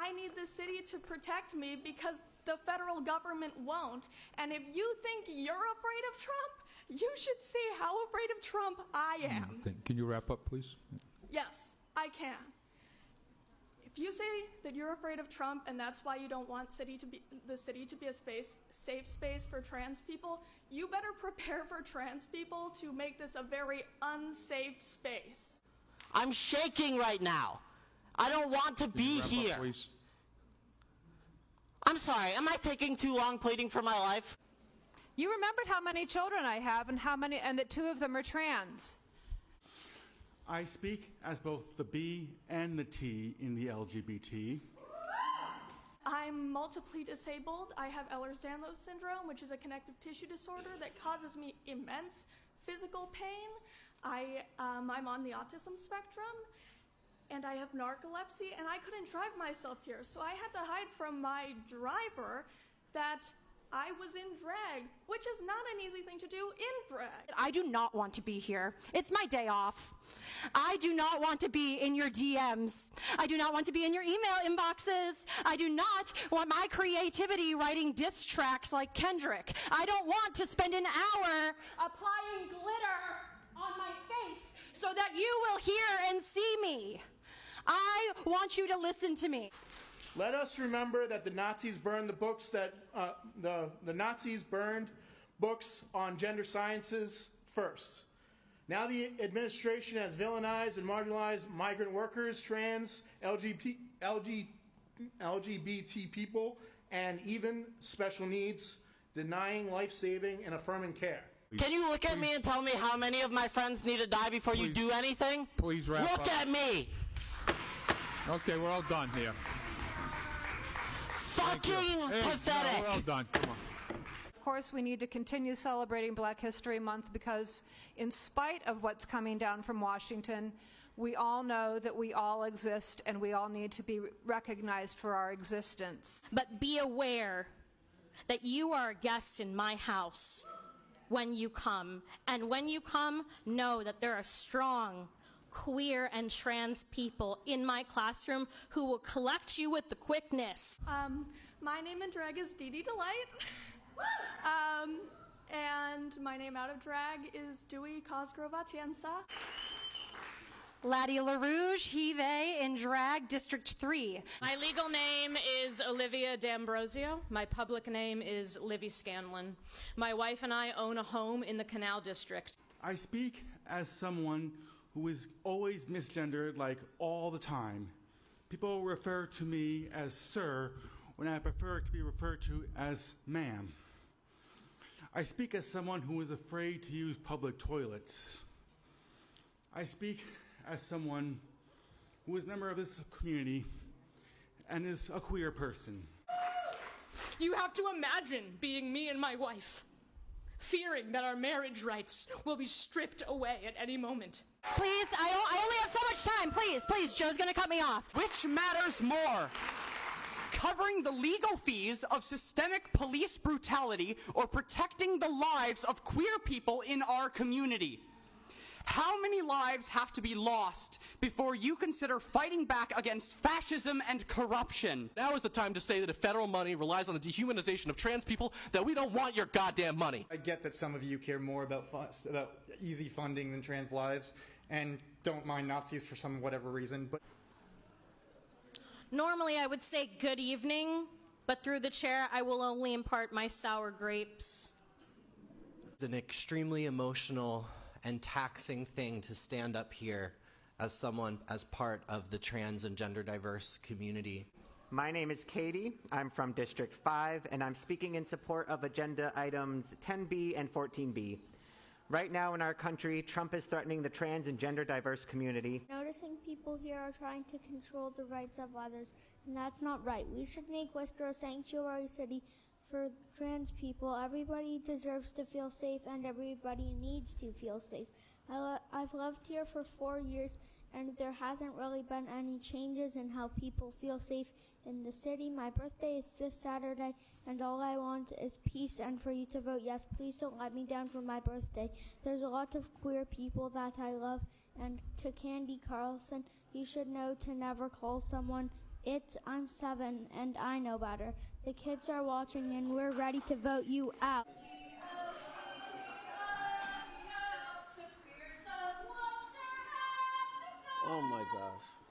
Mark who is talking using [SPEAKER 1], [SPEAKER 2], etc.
[SPEAKER 1] I need the city to protect me because the federal government won't. And if you think you're afraid of Trump, you should see how afraid of Trump I am.
[SPEAKER 2] Can you wrap up, please?
[SPEAKER 1] Yes, I can. If you say that you're afraid of Trump and that's why you don't want the city to be a safe space for trans people, you better prepare for trans people to make this a very unsafe space.
[SPEAKER 3] I'm shaking right now. I don't want to be here.
[SPEAKER 2] Up, please?
[SPEAKER 3] I'm sorry, am I taking too long pleading for my life?
[SPEAKER 4] You remembered how many children I have and that 2 of them are trans.
[SPEAKER 5] I speak as both the B and the T in the LGBT.
[SPEAKER 1] I'm multiply disabled. I have Ehlers-Danlos syndrome, which is a connective tissue disorder that causes me immense physical pain. I'm on the autism spectrum, and I have narcolepsy, and I couldn't drive myself here, so I had to hide from my driver that I was in drag, which is not an easy thing to do in drag.
[SPEAKER 6] I do not want to be here. It's my day off. I do not want to be in your DMs. I do not want to be in your email inboxes. I do not want my creativity writing diss tracks like Kendrick. I don't want to spend an hour applying glitter on my face so that you will hear and see me. I want you to listen to me.
[SPEAKER 7] Let us remember that the Nazis burned the books that the Nazis burned books on gender sciences first. Now the administration has villainized and marginalized migrant workers, trans, LGBT people, and even special needs, denying life-saving and affirming care.
[SPEAKER 3] Can you look at me and tell me how many of my friends need to die before you do anything?
[SPEAKER 2] Please wrap up.
[SPEAKER 3] Look at me!
[SPEAKER 2] Okay, we're all done here.
[SPEAKER 3] Fucking pathetic!
[SPEAKER 2] No, we're all done. Come on.
[SPEAKER 4] Of course, we need to continue celebrating Black History Month because in spite of what's coming down from Washington, we all know that we all exist and we all need to be recognized for our existence.
[SPEAKER 6] But be aware that you are a guest in my house when you come. And when you come, know that there are strong queer and trans people in my classroom who will collect you with the quickness.
[SPEAKER 1] My name in drag is Dee Dee Delight. And my name out of drag is Dewey Cosgrove Atienza.
[SPEAKER 6] Laddie LaRouge, he, they, in drag, District 3.
[SPEAKER 8] My legal name is Olivia D'Ambrosio. My public name is Livy Scanlon. My wife and I own a home in the Canal District.
[SPEAKER 5] I speak as someone who is always misgendered, like all the time. People refer to me as sir when I prefer to be referred to as ma'am. I speak as someone who is afraid to use public toilets. I speak as someone who is a member of this community and is a queer person.
[SPEAKER 8] You have to imagine being me and my wife, fearing that our marriage rights will be stripped away at any moment.
[SPEAKER 6] Please, I only have so much time. Please, Joe's gonna cut me off.
[SPEAKER 9] Which matters more? Covering the legal fees of systemic police brutality or protecting the lives of queer people in our community? How many lives have to be lost before you consider fighting back against fascism and corruption?
[SPEAKER 10] Now is the time to say that if federal money relies on the dehumanization of trans people, that we don't want your goddamn money.
[SPEAKER 11] I get that some of you care more about easy funding than trans lives and don't mind Nazis for some whatever reason, but
[SPEAKER 6] Normally I would say good evening, but through the chair I will only impart my sour grapes.
[SPEAKER 12] It's an extremely emotional and taxing thing to stand up here as someone as part of the trans and gender diverse community.
[SPEAKER 13] My name is Katie. I'm from District 5, and I'm speaking in support of agenda items 10B and 14B. Right now in our country, Trump is threatening the trans and gender diverse community.
[SPEAKER 14] Noticing people here are trying to control the rights of others, and that's not right. We should make Worcester a sanctuary city for trans people. Everybody deserves to feel safe, and everybody needs to feel safe. I've lived here for 4 years, and there hasn't really been any changes in how people feel safe in the city. My birthday is this Saturday, and all I want is peace and for you to vote yes. Please don't let me down for my birthday. There's a lot of queer people that I love, and to Candy Carlson, you should know to never call someone I'm 7 and I know better. The kids are watching and we're ready to vote you out.
[SPEAKER 15] Oh my gosh.